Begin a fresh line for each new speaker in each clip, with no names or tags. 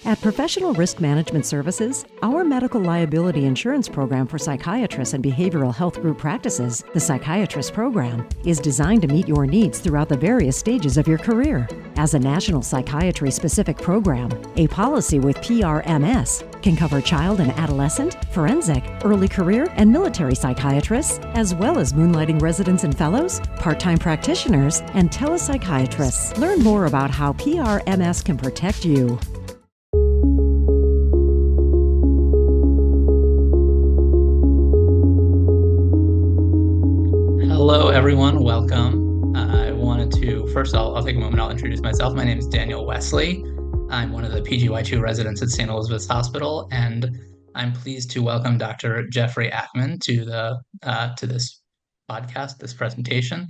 At Professional Risk Management Services, our medical liability insurance program for psychiatrists and behavioral health group practices, the Psychiatrist Program, is designed to meet your needs throughout the various stages of your career. As a national psychiatry-specific program, a policy with PRMS can cover child and adolescent, forensic, early career, and military psychiatrists, as well as moonlighting residents and fellows, part-time practitioners, and telepsychiatrists. Learn more about how PRMS can protect you.
Hello, everyone. Welcome. I wanted to, first I'll take a moment. I'll introduce myself. My name is Daniel Wesley. I'm one of the PGY2 residents at St. Elizabeth's Hospital, and I'm pleased to welcome Dr. Jeffrey Akman to this podcast, this presentation.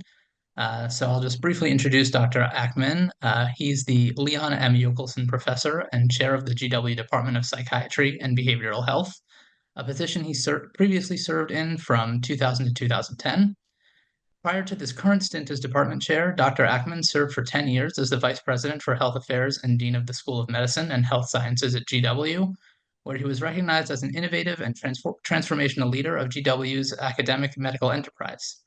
So I'll just briefly introduce Dr. Akman. He's the Leon M. Yokelson Professor and Chair of the GW Department of Psychiatry and Behavioral Health, a position he previously served in from 2000 to 2010. Prior to this current stint as department chair, Dr. Akman served for 10 years as the vice president for health affairs and dean of the School of Medicine and Health Sciences at GW, where he was recognized as an innovative and transformational leader of GW's academic medical enterprise.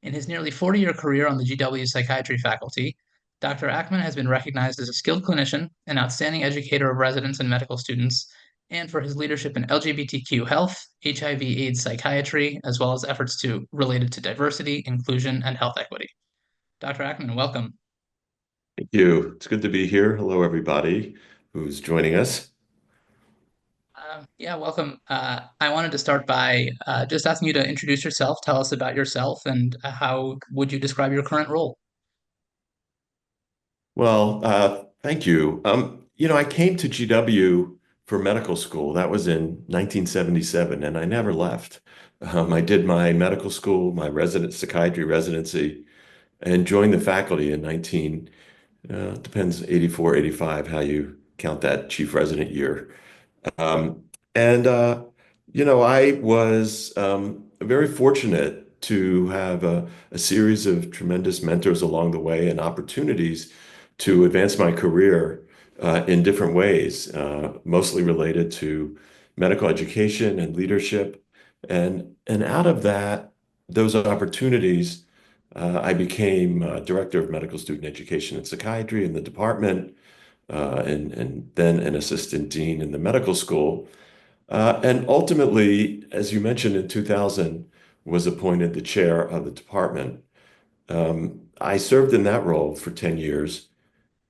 In his nearly 40-year career on the GW psychiatry faculty, Dr. Akman has been recognized as a skilled clinician, an outstanding educator of residents and medical students, and for his leadership in LGBTQ health, HIV/AIDS psychiatry, as well as efforts related to diversity, inclusion, and health equity. Dr. Akman, welcome.
Thank you. It's good to be here. Hello, everybody who's joining us.
Yeah, welcome. I wanted to start by just asking you to introduce yourself, tell us about yourself, and how would you describe your current role?
Well, thank you. I came to GW for medical school. That was in 1977, and I never left. I did my medical school, my psychiatry residency, and joined the faculty in depends, 84, 85, how you count that chief resident year. Um, and, I was very fortunate to have a series of tremendous mentors along the way and opportunities to advance my career in different ways, mostly related to medical education and leadership. And out of those opportunities, I became director of medical student education and psychiatry in the department, and then an assistant dean in the medical school. And ultimately, as you mentioned, in 2000, was appointed the chair of the department. I served in that role for 10 years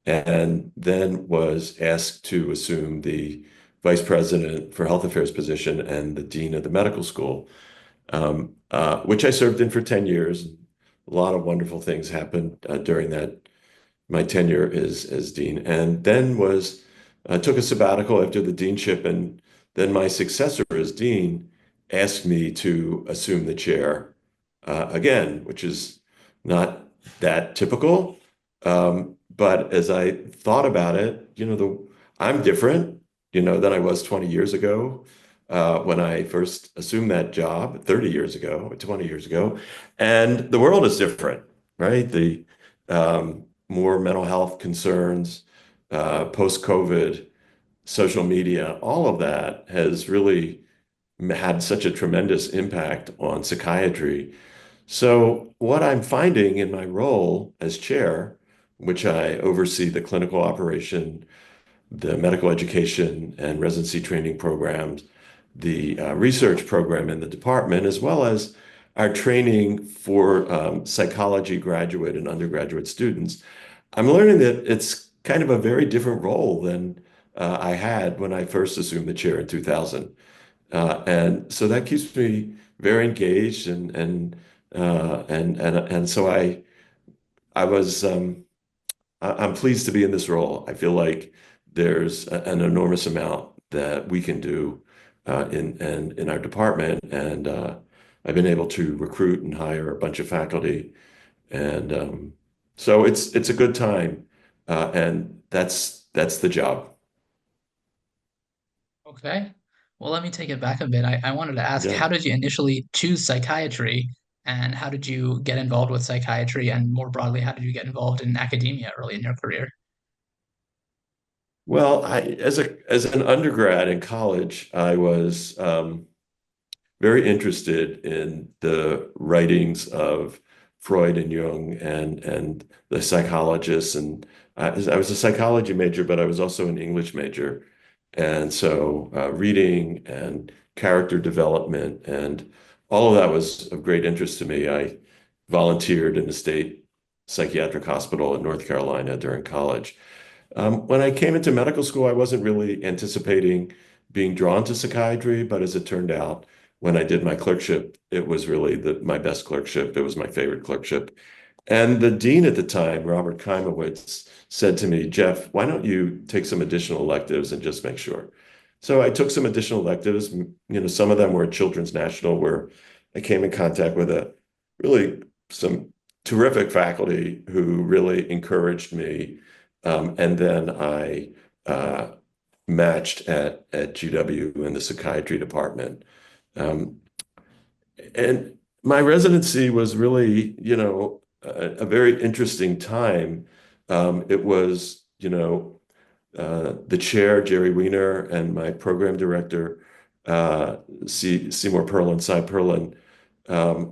and then was asked to assume the vice president for health affairs position and the dean of the medical school, which I served in for 10 years. A lot of wonderful things happened during my tenure as dean, and then took a sabbatical after the deanship, and then my successor as dean asked me to assume the chair again, which is not that typical. But as I thought about it, I'm different, than I was 20 years ago when I first assumed that job, 30 years ago, 20 years ago, and the world is different, right? The more mental health concerns, post-COVID, social media, all of that has really had such a tremendous impact on psychiatry. So what I'm finding in my role as chair, which I oversee the clinical operation, the medical education and residency training programs, the research program in the department, as well as our training for psychology graduate and undergraduate students, I'm learning that it's kind of a very different role than I had when I first assumed the chair in 2000. And so that keeps me very engaged, and so I'm pleased to be in this role. I feel like there's an enormous amount that we can do in our department, and I've been able to recruit and hire a bunch of faculty, and so it's a good time, and that's the job.
Okay. Well, let me take it back a bit. I wanted to ask,
Yeah.
how did you initially choose psychiatry, and how did you get involved with psychiatry, and more broadly, how did you get involved in academia early in your career?
Well, as an undergrad in college, I was very interested in the writings of Freud and Jung and the psychologists. And I was a psychology major, but I was also an English major. And so reading and character development and all of that was of great interest to me. I volunteered in a state psychiatric hospital in North Carolina during college. When I came into medical school, I wasn't really anticipating being drawn to psychiatry, but as it turned out, when I did my clerkship, it was really my best clerkship. It was my favorite clerkship. And the dean at the time, Robert Keimowitz, said to me, Jeff, why don't you take some additional electives and just make sure? So I took some additional electives. Some of them were at Children's National, where I came in contact with really some terrific faculty who really encouraged me. And then I matched at GW in the psychiatry department. Um, and my residency was really, a very interesting time. It was, the chair, Jerry Weiner, and my program director, Seymour Perlin, Cy Perlin,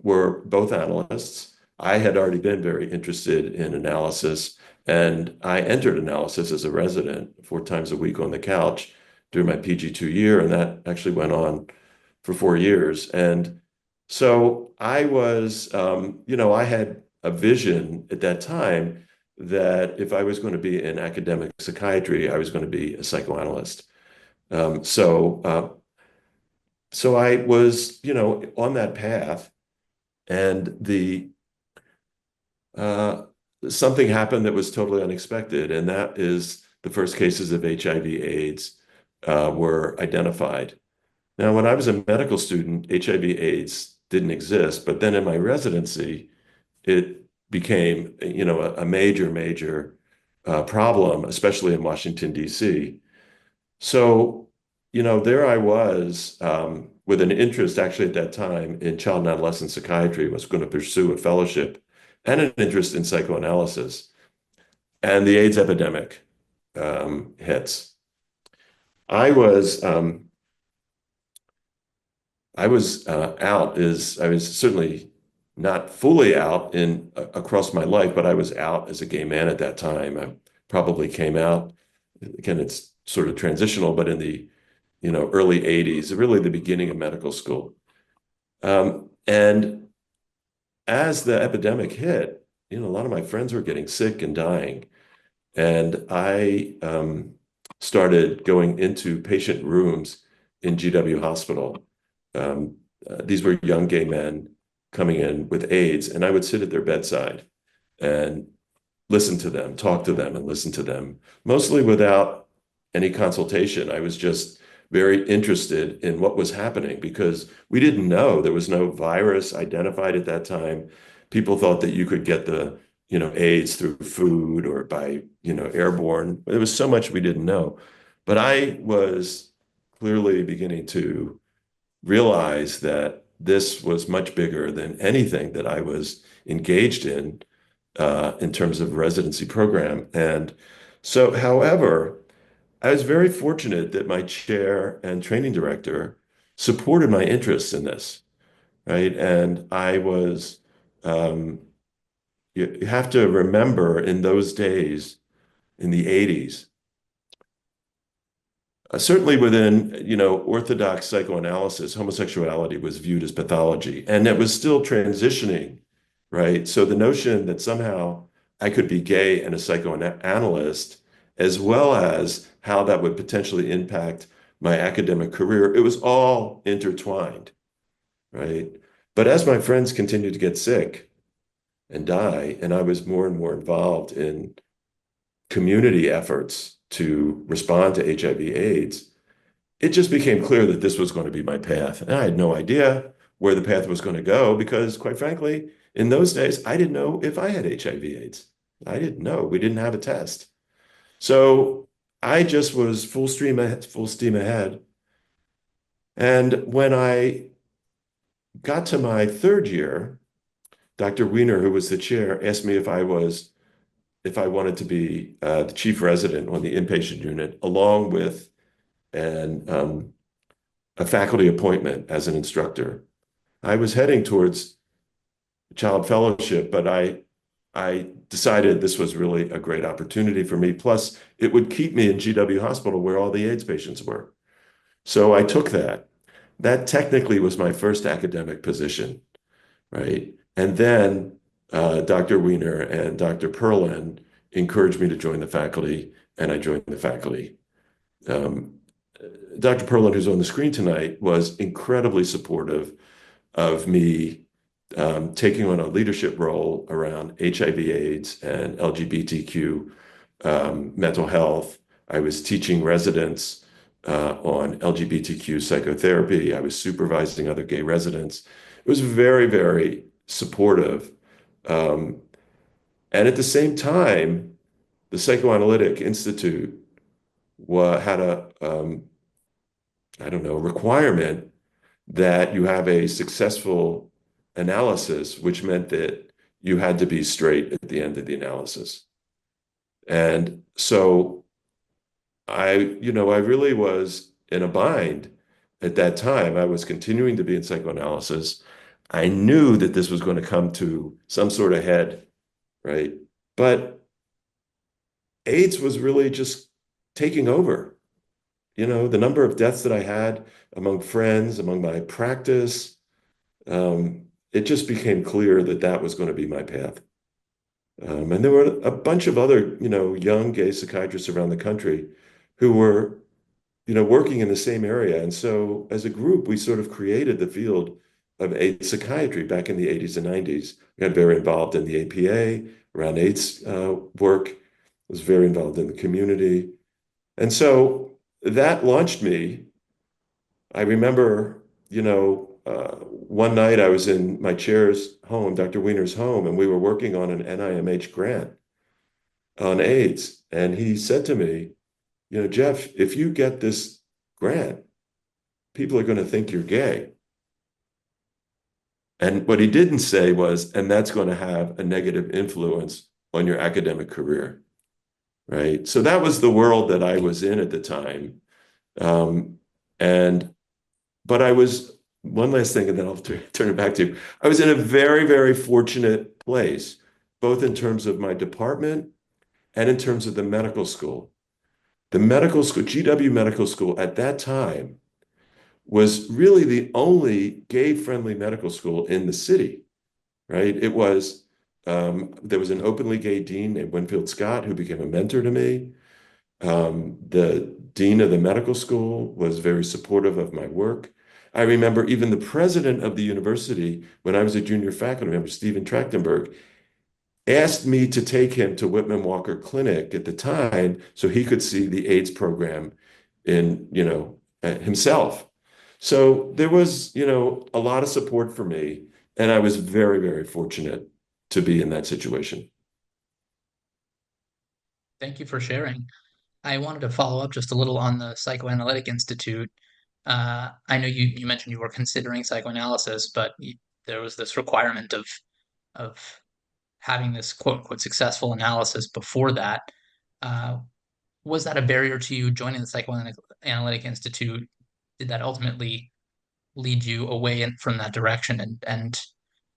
were both analysts. I had already been very interested in analysis, and I entered analysis as a resident 4 times a week on the couch during my PG2 year, and that actually went on for 4 years. And so I was, I had a vision at that time that if I was going to be in academic psychiatry, I was going to be a psychoanalyst. Um, so, uh, so I was, on that path, and the uh, something happened that was totally unexpected, and that is the first cases of HIV/AIDS were identified. Now, when I was a medical student, HIV/AIDS didn't exist, but then in my residency, it became, a major, major problem, especially in Washington, D.C. So, there I was with an interest actually at that time in child and adolescent psychiatry, was going to pursue a fellowship and an interest in psychoanalysis. And the AIDS epidemic hits. I was I was certainly not fully out in across my life, but I was out as a gay man at that time. I probably came out, again, it's sort of transitional, but in the, early 80s, really the beginning of medical school. And as the epidemic hit, a lot of my friends were getting sick and dying. And I started going into patient rooms in GW Hospital. These were young gay men coming in with AIDS, and I would sit at their bedside and listen to them, talk to them, and listen to them, mostly without any consultation. I was just very interested in what was happening because we didn't know. There was no virus identified at that time. People thought that you could get the, AIDS through food or by, airborne. There was so much we didn't know. But I was clearly beginning to realize that this was much bigger than anything that I was engaged in terms of residency program. And so, however, I was very fortunate that my chair and training director supported my interests in this, right? And I was, you have to remember in those days, in the 80s, certainly within, orthodox psychoanalysis, homosexuality was viewed as pathology, and it was still transitioning, right? So the notion that somehow I could be gay and a psychoanalyst, as well as how that would potentially impact my academic career, it was all intertwined, right? But as my friends continued to get sick and die, and I was more and more involved in community efforts to respond to HIV/AIDS, it just became clear that this was going to be my path. And I had no idea where the path was going to go because, quite frankly, in those days, I didn't know if I had HIV/AIDS. I didn't know. We didn't have a test. So I just was full steam ahead. And when I got to my third year, Dr. Weiner, who was the chair, asked me if I was if I wanted to be the chief resident on the inpatient unit, along with a faculty appointment as an instructor. I was heading towards child fellowship, but I decided this was really a great opportunity for me. Plus, it would keep me in GW Hospital where all the AIDS patients were. So I took that. That technically was my first academic position, right? And then Dr. Weiner and Dr. Perlin encouraged me to join the faculty, and I joined the faculty. Um, Dr. Perlin, who's on the screen tonight, was incredibly supportive of me taking on a leadership role around HIV/AIDS and LGBTQ mental health. I was teaching residents on LGBTQ psychotherapy. I was supervising other gay residents. It was very, very supportive. Um, and at the same time, the Psychoanalytic Institute had I don't know, requirement that you have a successful analysis, which meant that you had to be straight at the end of the analysis. And so I really was in a bind at that time. I was continuing to be in psychoanalysis. I knew that this was going to come to some sort of head, right? But AIDS was really just taking over. The number of deaths that I had among friends, among my practice, it just became clear that that was going to be my path. And there were a bunch of other, young gay psychiatrists around the country who were, working in the same area. And so as a group, we sort of created the field of AIDS psychiatry back in the 80s and 90s. We got very involved in the APA around AIDS work, was very involved in the community. And so that launched me. I remember, one night I was in my chair's home, Dr. Weiner's home, and we were working on an NIMH grant on AIDS. And he said to me, Jeff, if you get this grant, people are going to think you're gay. And what he didn't say was, and that's going to have a negative influence on your academic career, right? So that was the world that I was in at the time. But I was, one last thing, and then I'll turn it back to you. I was in a very, very fortunate place, both in terms of my department and in terms of the medical school. The medical school, GW Medical School at that time, was really the only gay-friendly medical school in the city, right? There was an openly gay dean named Winfield Scott who became a mentor to me. The dean of the medical school was very supportive of my work. I remember even the president of the university, when I was a junior faculty member, Stephen Trachtenberg, asked me to take him to Whitman Walker Clinic at the time so he could see the AIDS program in, himself. So there was, a lot of support for me, and I was very, very fortunate to be in that situation.
Thank you for sharing. I wanted to follow up just a little on the Psychoanalytic Institute. I know you mentioned you were considering psychoanalysis, but there was this requirement of having this quote unquote successful analysis before that. Uh, was that a barrier to you joining the Psychoanalytic Institute? Did that ultimately lead you away from that direction? And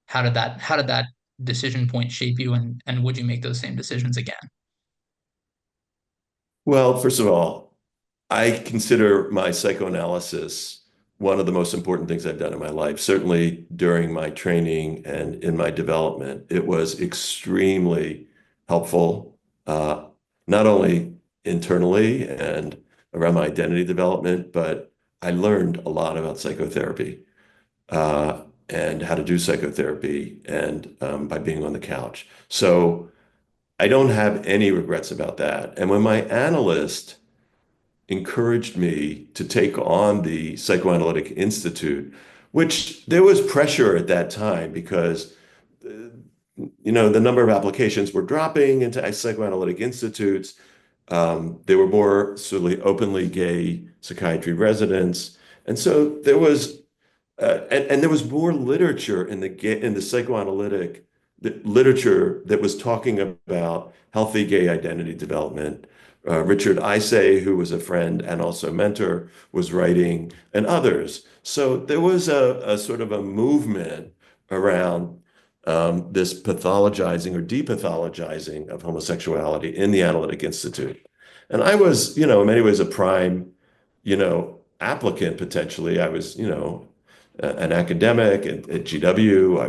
how did that decision point shape you? And would you make those same decisions again?
Well, first of all, I consider my psychoanalysis one of the most important things I've done in my life. Certainly during my training and in my development, it was extremely helpful, not only internally and around my identity development, but I learned a lot about psychotherapy and how to do psychotherapy and by being on the couch. So I don't have any regrets about that. And when my analyst encouraged me to take on the Psychoanalytic Institute, which there was pressure at that time because the number of applications were dropping into psychoanalytic institutes. There were more sort of openly gay psychiatry residents, and so there was, and there was more literature in the psychoanalytic the literature that was talking about healthy gay identity development. Richard Isay, who was a friend and also mentor, was writing, and others. So there was a sort of a movement around this pathologizing or depathologizing of homosexuality in the Analytic Institute. And I was, in many ways a prime, applicant potentially. I was, an academic at GW. I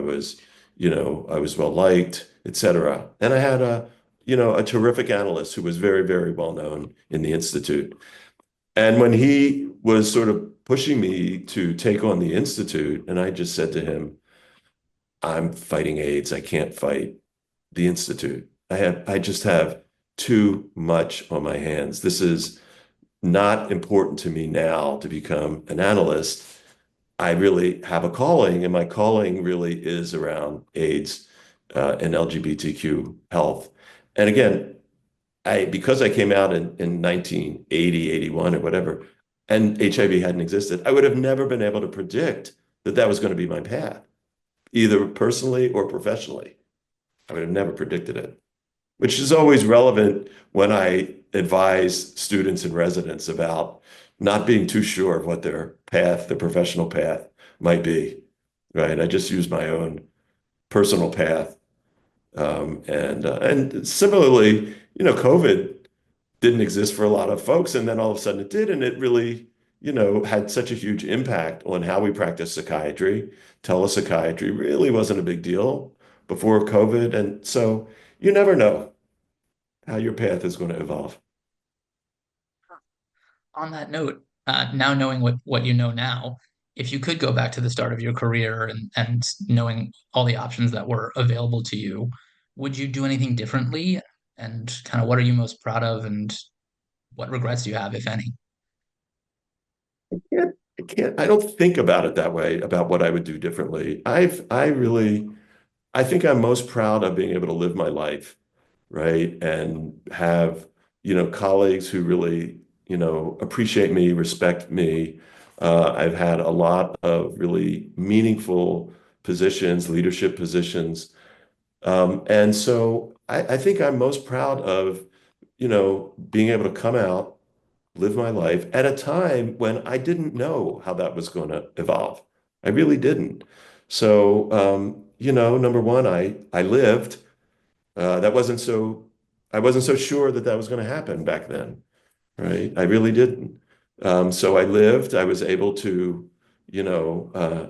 was well liked, et cetera. And I had a terrific analyst who was very, very well known in the Institute. And when he was sort of pushing me to take on the Institute, and I just said to him, I'm fighting AIDS. I can't fight the Institute. I just have too much on my hands. This is not important to me now to become an analyst. I really have a calling, and my calling really is around AIDS and LGBTQ health. And again, because I came out in 1980, 81 or whatever, and HIV hadn't existed, I would have never been able to predict that that was going to be my path, either personally or professionally. I would have never predicted it, which is always relevant when I advise students and residents about not being too sure of what their path, their professional path might be, right? I just use my own personal path. And similarly, COVID didn't exist for a lot of folks, and then all of a sudden it did, and it really, had such a huge impact on how we practice psychiatry. Telepsychiatry really wasn't a big deal before COVID, and so you never know how your path is going to evolve.
On that note, now knowing what you know now, if you could go back to the start of your career and knowing all the options that were available to you, would you do anything differently? And kind of what are you most proud of, and what regrets do you have, if any?
I don't think about it that way, about what I would do differently. I think I'm most proud of being able to live my life, right? And have, colleagues who really, appreciate me, respect me. I've had a lot of really meaningful positions, leadership positions. And so I think I'm most proud of, being able to come out, live my life at a time when I didn't know how that was going to evolve. I really didn't. So, number one, I lived. That wasn't so, I wasn't so sure that that was going to happen back then, right? I really didn't. So I lived. I was able to, you know, uh,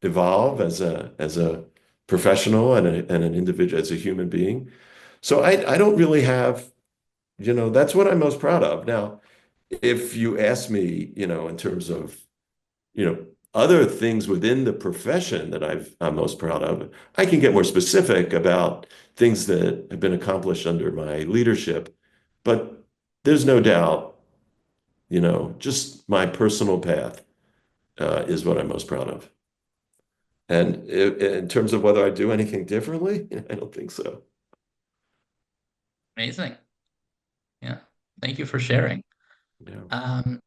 evolve as a professional and an individual, as a human being. So I don't really have, that's what I'm most proud of. Now, if you ask me, in terms of, you know, other things within the profession that I'm most proud of, I can get more specific about things that have been accomplished under my leadership. But there's no doubt, just my personal path is what I'm most proud of. And in terms of whether I do anything differently, I don't think so.
Amazing. Yeah. Thank you for sharing.
Yeah.
Um,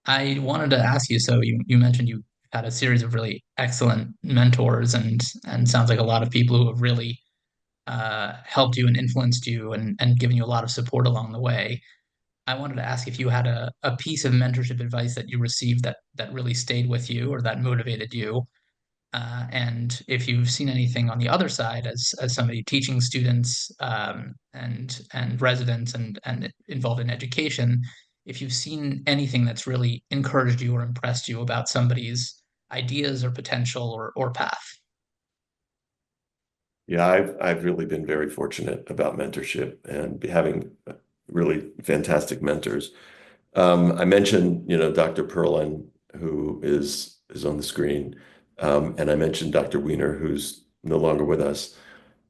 I wanted to ask you, so you mentioned you had a series of really excellent mentors and sounds like a lot of people who have really helped you and influenced you and given you a lot of support along the way. I wanted to ask if you had a piece of mentorship advice that you received that really stayed with you or that motivated you. And if you've seen anything on the other side as somebody teaching students and residents and involved in education, if you've seen anything that's really encouraged you or impressed you about somebody's ideas or potential or path.
Yeah, I've really been very fortunate about mentorship and having really fantastic mentors. I mentioned, Dr. Perlin, who is on the screen, and I mentioned Dr. Weiner, who's no longer with us.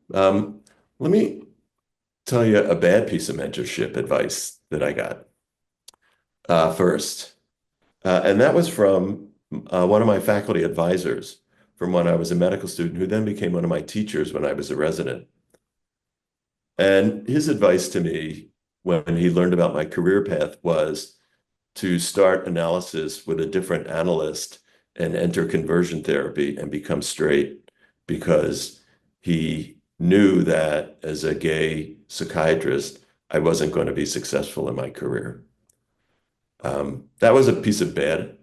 Let me tell you a bad piece of mentorship advice that I got first, and that was from one of my faculty advisors from when I was a medical student, who then became one of my teachers when I was a resident. And his advice to me when he learned about my career path was to start analysis with a different analyst and enter conversion therapy and become straight, because he knew that as a gay psychiatrist, I wasn't going to be successful in my career. That was a piece of bad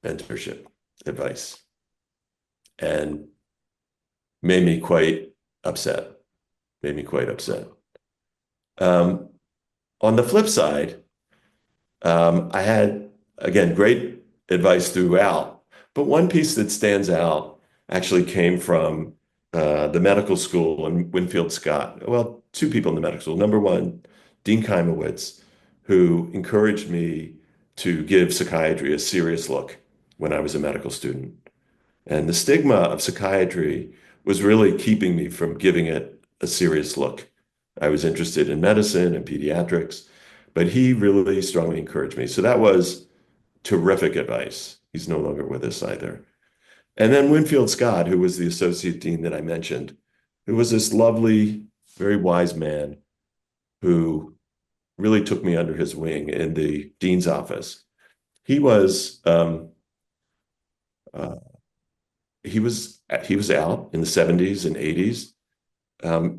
mentorship advice and made me quite upset. Made me quite upset. Um, on the flip side, I had, again, great advice throughout, but one piece that stands out actually came from the medical school and Winfield Scott. Well, two people in the medical school. Number one, Dean Keimowitz, who encouraged me to give psychiatry a serious look when I was a medical student. And the stigma of psychiatry was really keeping me from giving it a serious look. I was interested in medicine and pediatrics, but he really strongly encouraged me. So that was terrific advice. He's no longer with us either. And then Winfield Scott, who was the associate dean that I mentioned, who was this lovely, very wise man who really took me under his wing in the dean's office. He was uh, he was he was out in the 70s and 80s,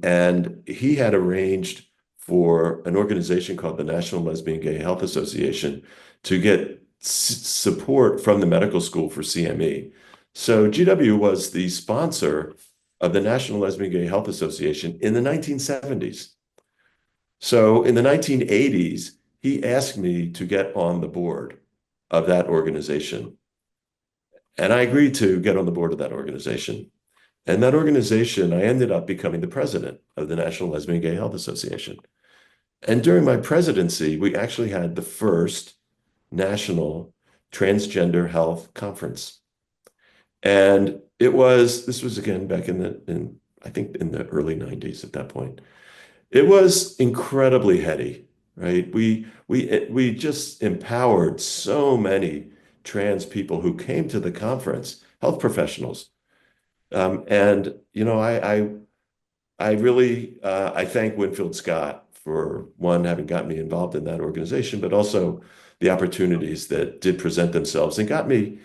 and he had arranged for an organization called the National Lesbian Gay Health Association to get support from the medical school for CME. So GW was the sponsor of the National Lesbian Gay Health Association in the 1970s. So in the 1980s, he asked me to get on the board of that organization. And I agreed to get on the board of that organization. And that organization, I ended up becoming the president of the National Lesbian Gay Health Association. And during my presidency, we actually had the first national transgender health conference. And this was again back I think in the early 90s at that point. It was incredibly heady, right? We just empowered so many trans people who came to the conference, health professionals. And I really I thank Winfield Scott for one having got me involved in that organization, but also the opportunities that did present themselves and got me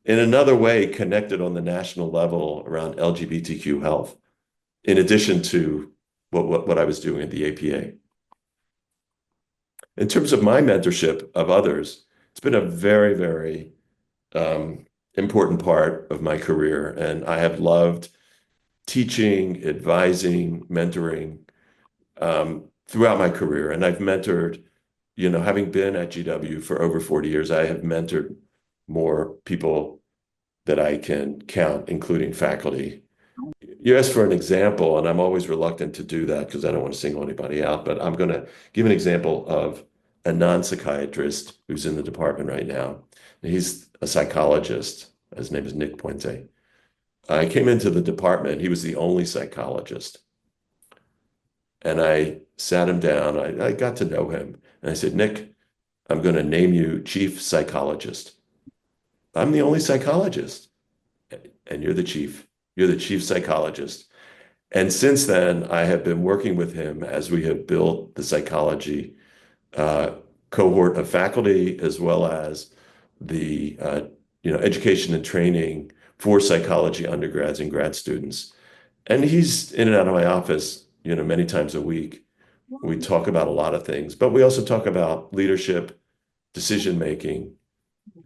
in another way connected on the national level around LGBTQ health, in addition to what I was doing at the APA. In terms of my mentorship of others, it's been a very, very important part of my career, and I have loved teaching, advising, mentoring throughout my career. And I've mentored, having been at GW for over 40 years, I have mentored more people that I can count, including faculty. You asked for an example, and I'm always reluctant to do that because I don't want to single anybody out, but I'm going to give an example of a non-psychiatrist who's in the department right now. He's a psychologist. His name is Nick Puente. I came into the department. He was the only psychologist. And I sat him down. I got to know him. And I said, Nick, I'm going to name you chief psychologist. I'm the only psychologist. And you're the chief. You're the chief psychologist. And since then, I have been working with him as we have built the psychology cohort of faculty, as well as the education and training for psychology undergrads and grad students. And he's in and out of my office, many times a week. We talk about a lot of things, but we also talk about leadership, decision making,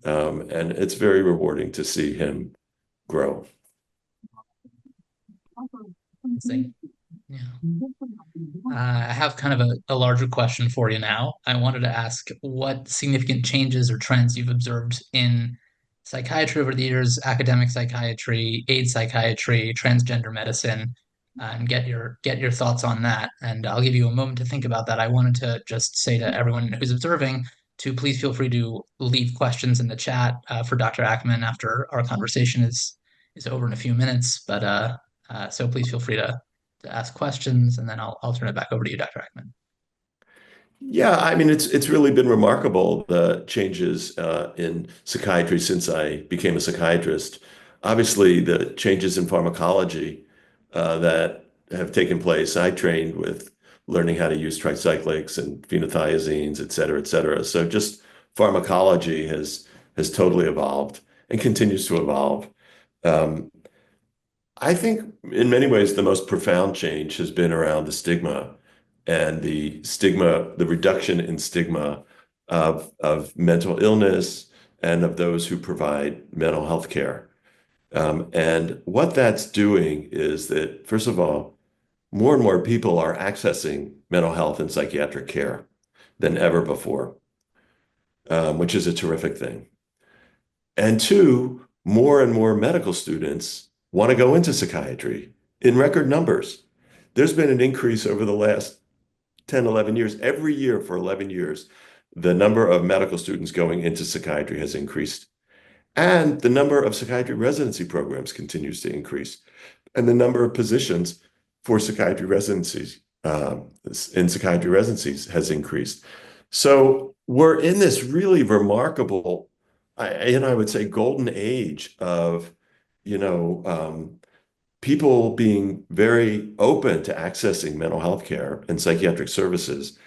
and it's very rewarding to see him grow.
Yeah. I have kind of a larger question for you now. I wanted to ask what significant changes or trends you've observed in psychiatry over the years, academic psychiatry, AIDS psychiatry, transgender medicine, and get your thoughts on that. And I'll give you a moment to think about that. I wanted to just say to everyone who's observing to please feel free to leave questions in the chat for Dr. Akman after our conversation is over in a few minutes. But so please feel free to ask questions, and then I'll turn it back over to you, Dr. Akman.
Yeah, I mean, it's really been remarkable, the changes in psychiatry since I became a psychiatrist. Obviously, the changes in pharmacology that have taken place. I trained with learning how to use tricyclics and phenothiazines, et cetera, et cetera. So just pharmacology has totally evolved and continues to evolve. Um, I think in many ways the most profound change has been around the stigma and the reduction in stigma of mental illness and of those who provide mental health care. And what that's doing is that, first of all, more and more people are accessing mental health and psychiatric care than ever before, which is a terrific thing. And two, more and more medical students want to go into psychiatry in record numbers. There's been an increase over the last 10, 11 years. Every year for 11 years, the number of medical students going into psychiatry has increased. And the number of psychiatry residency programs continues to increase. And the number of positions for psychiatry residencies in psychiatry residencies has increased. So we're in this really remarkable, I would say, golden age of, you know, people being very open to accessing mental health care and psychiatric services.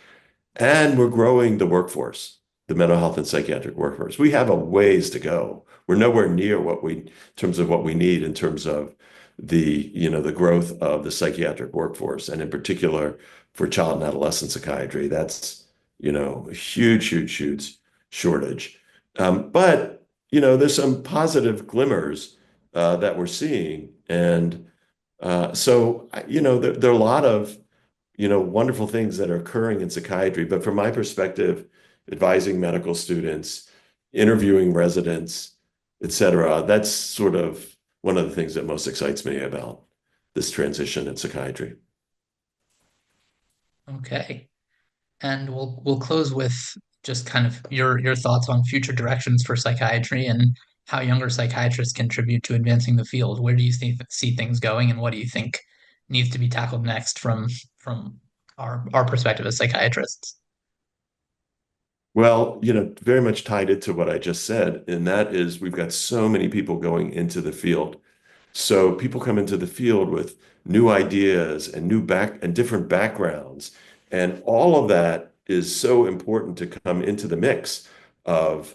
And we're growing the workforce, the mental health and psychiatric workforce. We have a ways to go. We're nowhere near in terms of what we need in terms of the growth of the psychiatric workforce, and in particular for child and adolescent psychiatry. That's, a huge, huge, huge shortage. But there's some positive glimmers that we're seeing. And there are a lot of wonderful things that are occurring in psychiatry. But from my perspective, advising medical students, interviewing residents, et cetera, that's sort of one of the things that most excites me about this transition in psychiatry.
Okay. And we'll close with just kind of your thoughts on future directions for psychiatry and how younger psychiatrists contribute to advancing the field. Where do you see things going, and what do you think needs to be tackled next from our perspective as psychiatrists?
Well, very much tied into what I just said, and that is we've got so many people going into the field. So people come into the field with new ideas and different backgrounds. And all of that is so important to come into the mix of,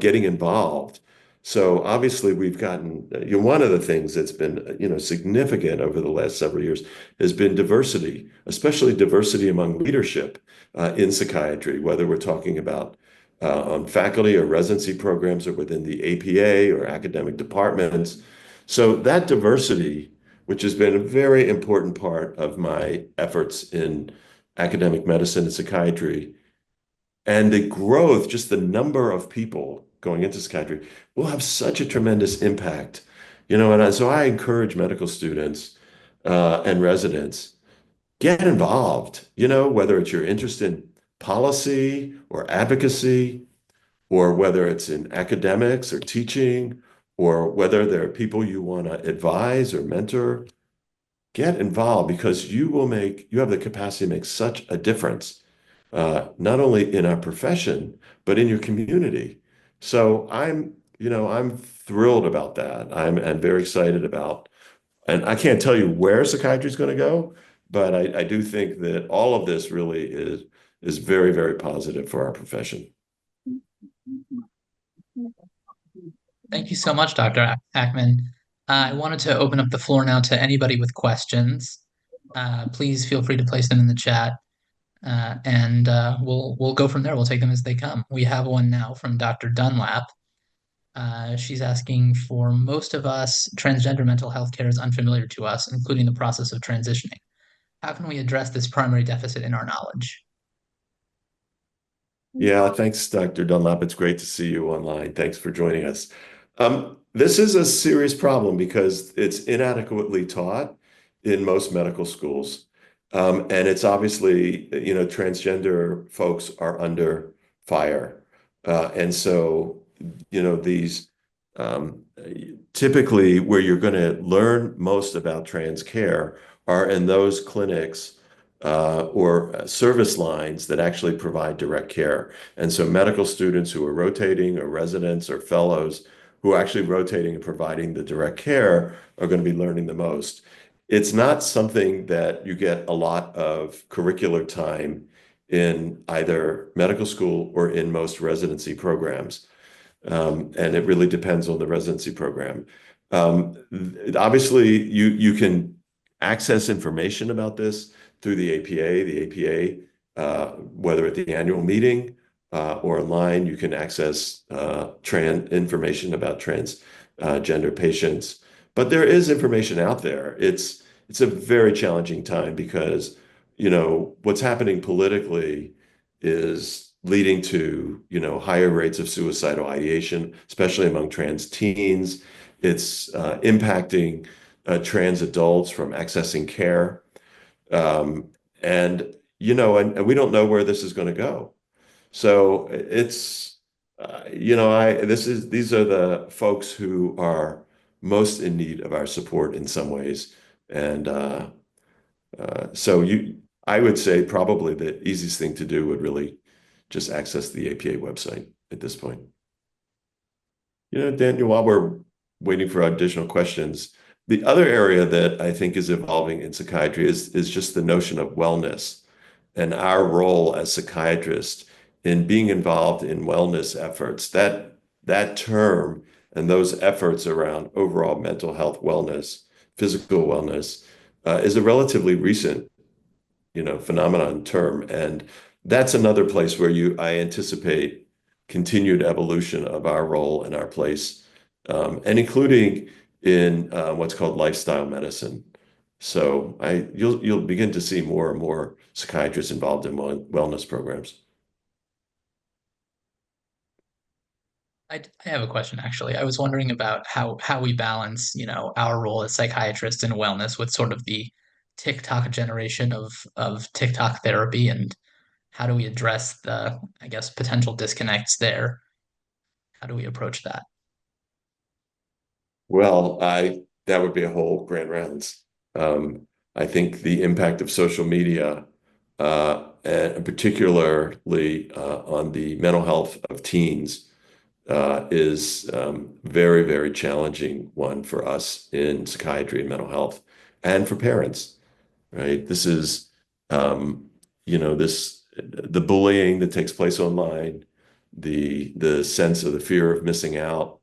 getting involved. So obviously we've gotten, one of the things that's been, significant over the last several years has been diversity, especially diversity among leadership in psychiatry, whether we're talking about on faculty or residency programs or within the APA or academic departments. So that diversity, which has been a very important part of my efforts in academic medicine and psychiatry, and the growth, just the number of people going into psychiatry, will have such a tremendous impact. So I encourage medical students and residents, get involved, whether it's your interest in policy or advocacy, or whether it's in academics or teaching, or whether there are people you want to advise or mentor. Get involved, because you have the capacity to make such a difference, not only in our profession, but in your community. So I'm thrilled about that. I'm very excited about, and I can't tell you where psychiatry is going to go, but I do think that all of this really is very, very positive for our profession.
Thank you so much, Dr. Akman. I wanted to open up the floor now to anybody with questions. Please feel free to place them in the chat, and we'll go from there. We'll take them as they come. We have one now from Dr. Dunlap. She's asking, for most of us, transgender mental health care is unfamiliar to us, including the process of transitioning. How can we address this primary deficit in our knowledge?
Yeah, thanks, Dr. Dunlap. It's great to see you online. Thanks for joining us. This is a serious problem because it's inadequately taught in most medical schools. And it's obviously, transgender folks are under fire. And so, these typically where you're going to learn most about trans care are in those clinics or service lines that actually provide direct care. And so medical students who are rotating, or residents or fellows who are actually rotating and providing the direct care are going to be learning the most. It's not something that you get a lot of curricular time in either medical school or in most residency programs. And it really depends on the residency program. Obviously, you can access information about this through the APA. The APA, whether at the annual meeting or online, you can access trans information about transgender patients. But there is information out there. It's a very challenging time because, what's happening politically is leading to, higher rates of suicidal ideation, especially among trans teens. It's impacting trans adults from accessing care. Um, and we don't know where this is going to go. So it's, these are the folks who are most in need of our support in some ways. And I would say probably the easiest thing to do would really just access the APA website at this point. Daniel, while we're waiting for additional questions, the other area that I think is evolving in psychiatry is just the notion of wellness and our role as psychiatrists in being involved in wellness efforts. That term and those efforts around overall mental health wellness, physical wellness, is a relatively recent phenomenon term. And that's another place where I anticipate continued evolution of our role and our place, and including in what's called lifestyle medicine. So you'll begin to see more and more psychiatrists involved in wellness programs.
I have a question actually. I was wondering about how we balance, our role as psychiatrists in wellness with sort of the TikTok generation of TikTok therapy, and how do we address the, I guess, potential disconnects there? How do we approach that?
Well, that would be a whole grand rounds. I think the impact of social media, and particularly on the mental health of teens, is very, very challenging one for us in psychiatry and mental health, and for parents, right? This is, the bullying that takes place online, the sense of the fear of missing out,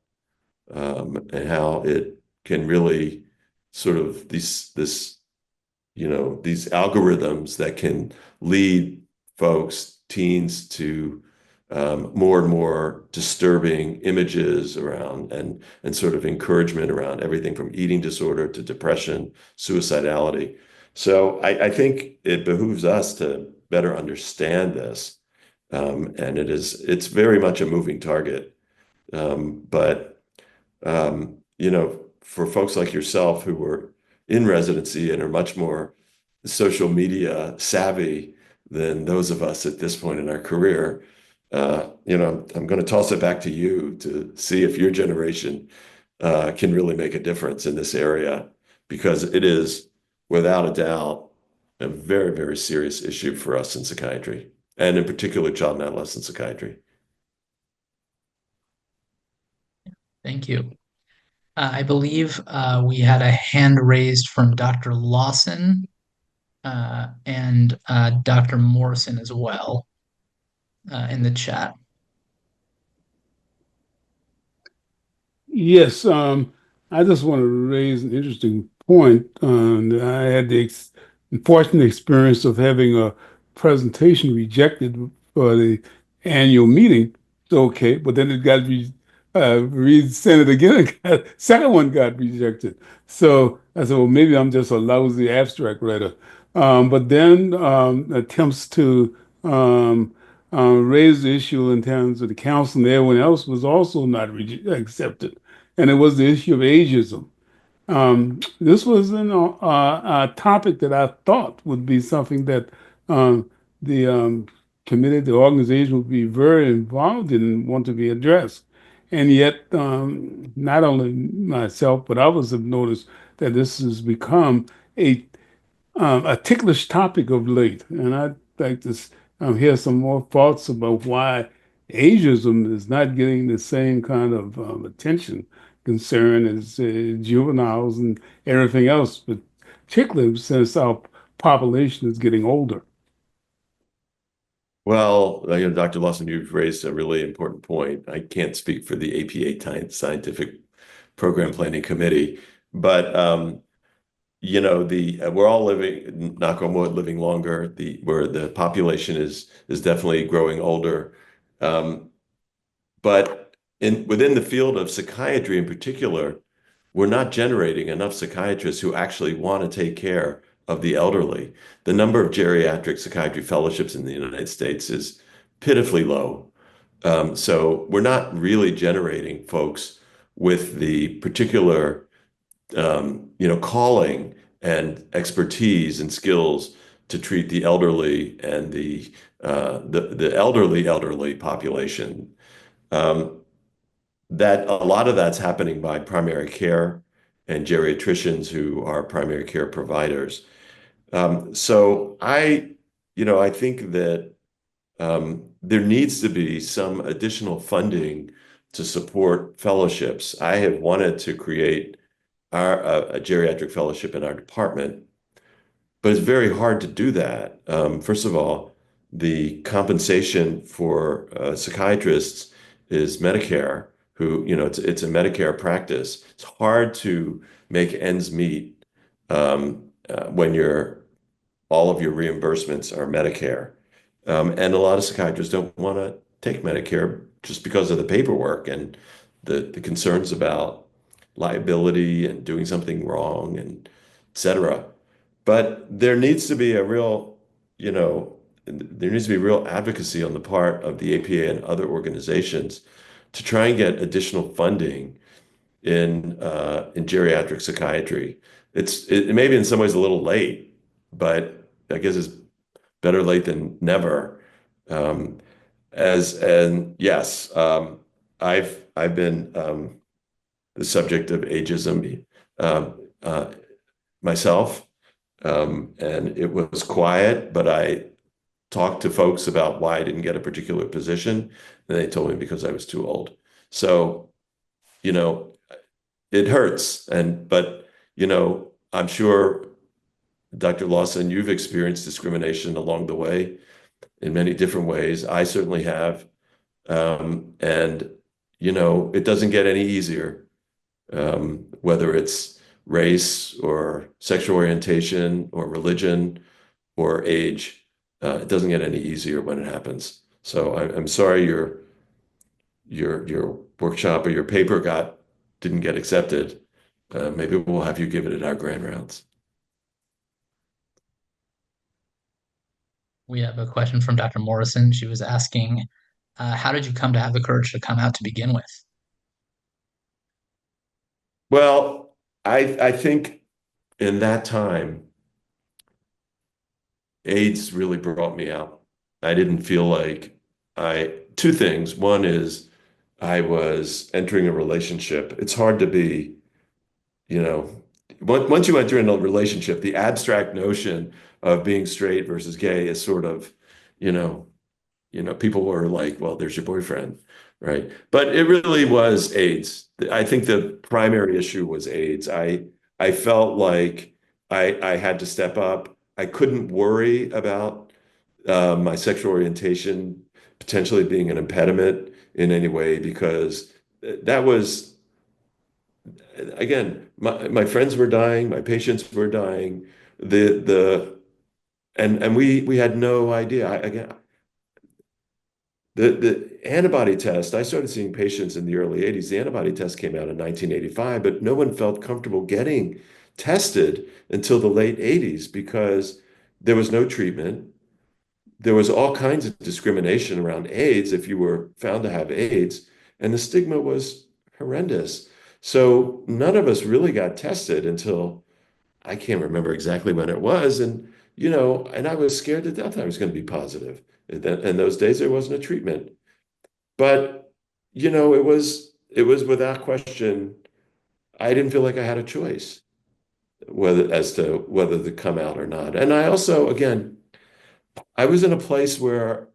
and how it can really sort of these algorithms that can lead folks, teens, to more and more disturbing images around and sort of encouragement around everything from eating disorder to depression, suicidality. So I think it behooves us to better understand this. And it's very much a moving target. But for folks like yourself who were in residency and are much more social media savvy than those of us at this point in our career, I'm going to toss it back to you to see if your generation can really make a difference in this area, because it is, without a doubt, a very, very serious issue for us in psychiatry, and in particular, child and adolescent psychiatry.
Thank you. I believe we had a hand raised from Dr. Lawson and Dr. Morrison as well in the chat.
Yes, I just want to raise an interesting point. I had the unfortunate experience of having a presentation rejected for the annual meeting. So, okay, but then it got resent again. Second one got rejected. So I said, well, maybe I'm just a lousy abstract writer. But then attempts to raise the issue in terms of the council and everyone else was also not accepted, and it was the issue of ageism. This was a topic that I thought would be something that the committee, the organization would be very involved in and want to be addressed. And yet, not only myself, but others have noticed that this has become a ticklish topic of late. And I'd like to hear some more thoughts about why ageism is not getting the same kind of attention, concern as juveniles and everything else, but particularly since our population is getting older.
Well, Dr. Lawson, you've raised a really important point. I can't speak for the APA scientific program planning committee. But we're all living, knock on wood, living longer. Where the population is definitely growing older. Um, but within the field of psychiatry in particular, we're not generating enough psychiatrists who actually want to take care of the elderly. The number of geriatric psychiatry fellowships in the United States is pitifully low. So we're not really generating folks with the particular, calling and expertise and skills to treat the elderly and the elderly population. Um, that a lot of that's happening by primary care and geriatricians who are primary care providers. So I think that there needs to be some additional funding to support fellowships. I have wanted to create a geriatric fellowship in our department, but it's very hard to do that. First of all, the compensation for psychiatrists is Medicare, who, it's a Medicare practice. It's hard to make ends meet when all of your reimbursements are Medicare. And a lot of psychiatrists don't want to take Medicare just because of the paperwork and the concerns about liability and doing something wrong and et cetera. But there needs to be real advocacy on the part of the APA and other organizations to try and get additional funding in geriatric psychiatry. It may be in some ways a little late, but I guess it's better late than never. Um, and yes, I've been the subject of ageism um, uh, myself, and it was quiet, but I talked to folks about why I didn't get a particular position, and they told me because I was too old. So, you know, it hurts, but I'm sure, Dr. Lawson, you've experienced discrimination along the way in many different ways. I certainly have. And, it doesn't get any easier, whether it's race or sexual orientation or religion or age. It doesn't get any easier when it happens. So I'm sorry your workshop or your paper didn't get accepted. Maybe we'll have you give it at our grand rounds.
We have a question from Dr. Morrison. She was asking, how did you come to have the courage to come out to begin with?
Well, I think in that time, AIDS really brought me out. I didn't feel like two things. One is I was entering a relationship. It's hard to be, you know, once you enter in a relationship, the abstract notion of being straight versus gay is sort of, you know, people were like, well, there's your boyfriend, right? But it really was AIDS. I think the primary issue was AIDS. I felt like I had to step up. I couldn't worry about my sexual orientation potentially being an impediment in any way because that was, again, my friends were dying, my patients were dying, and we had no idea. Again, the antibody test, I started seeing patients in the early 80s. The antibody test came out in 1985, but no one felt comfortable getting tested until the late 80s because there was no treatment. There was all kinds of discrimination around AIDS if you were found to have AIDS, and the stigma was horrendous. So none of us really got tested until I can't remember exactly when it was. And I was scared to death I was going to be positive. In those days, there wasn't a treatment. But, it was without question, I didn't feel like I had a choice as to whether to come out or not. And I also, again, I was in a place where,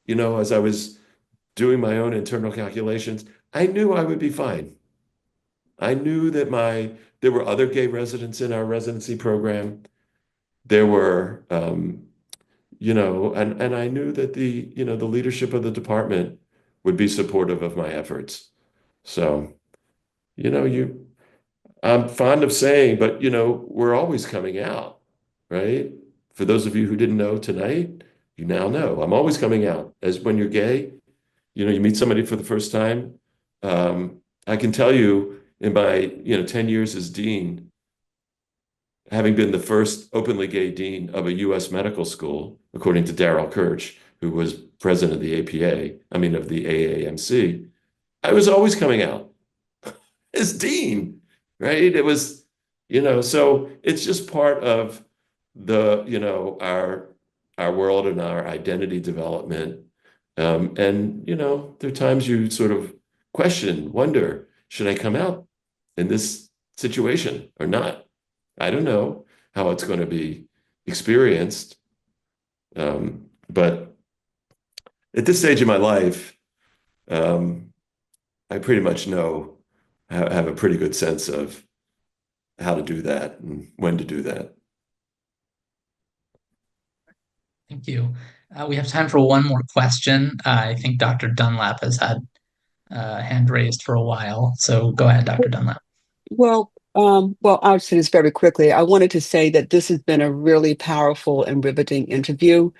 as I was doing my own internal calculations, I knew I would be fine. I knew that there were other gay residents in our residency program. There were, and I knew that the leadership of the department would be supportive of my efforts. So, I'm fond of saying, but we're always coming out, right? For those of you who didn't know tonight, you now know. I'm always coming out. As when you're gay, you meet somebody for the first time. I can tell you in my, 10 years as dean, having been the first openly gay dean of a U.S. medical school, according to Darrell Kirch, who was president of the of the AAMC, I was always coming out as dean, right? It was, so it's just part of the, our world and our identity development. And, there are times you sort of question, wonder, should I come out in this situation or not? I don't know how it's going to be experienced. But at this stage of my life, I pretty much have a pretty good sense of how to do that and when to do that.
Thank you. We have time for one more question. I think Dr. Dunlap has had a hand raised for a while. So go ahead, Dr. Dunlap.
Well, I'll say this very quickly. I wanted to say that this has been a really powerful and riveting interview.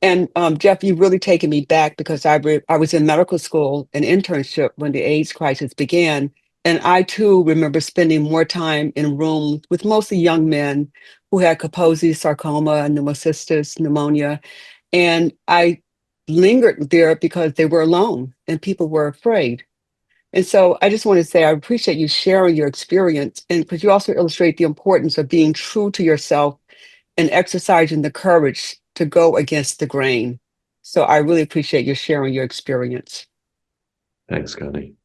And Jeff, you've really taken me back because I was in medical school, an internship when the AIDS crisis began. And I too remember spending more time in rooms with mostly young men who had Kaposi sarcoma, pneumocystis, pneumonia. And I lingered there because they were alone and people were afraid. And so I just want to say I appreciate you sharing your experience, and because you also illustrate the importance of being true to yourself and exercising the courage to go against the grain. So I really appreciate you sharing your experience.
Thanks, Connie.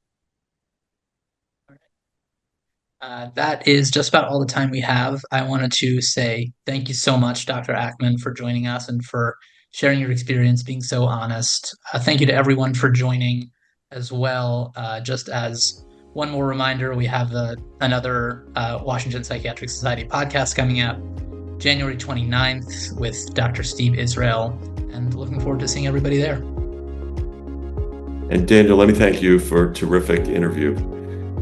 That is just about all the time we have. I wanted to say thank you so much, Dr. Akman, for joining us and for sharing your experience, being so honest. Thank you to everyone for joining as well. Just as one more reminder, we have another Washington Psychiatric Society podcast coming up January 29th with Dr. Steve Israel, and looking forward to seeing everybody there.
And Daniel, let me thank you for a terrific interview.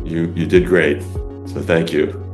You did great. So thank you.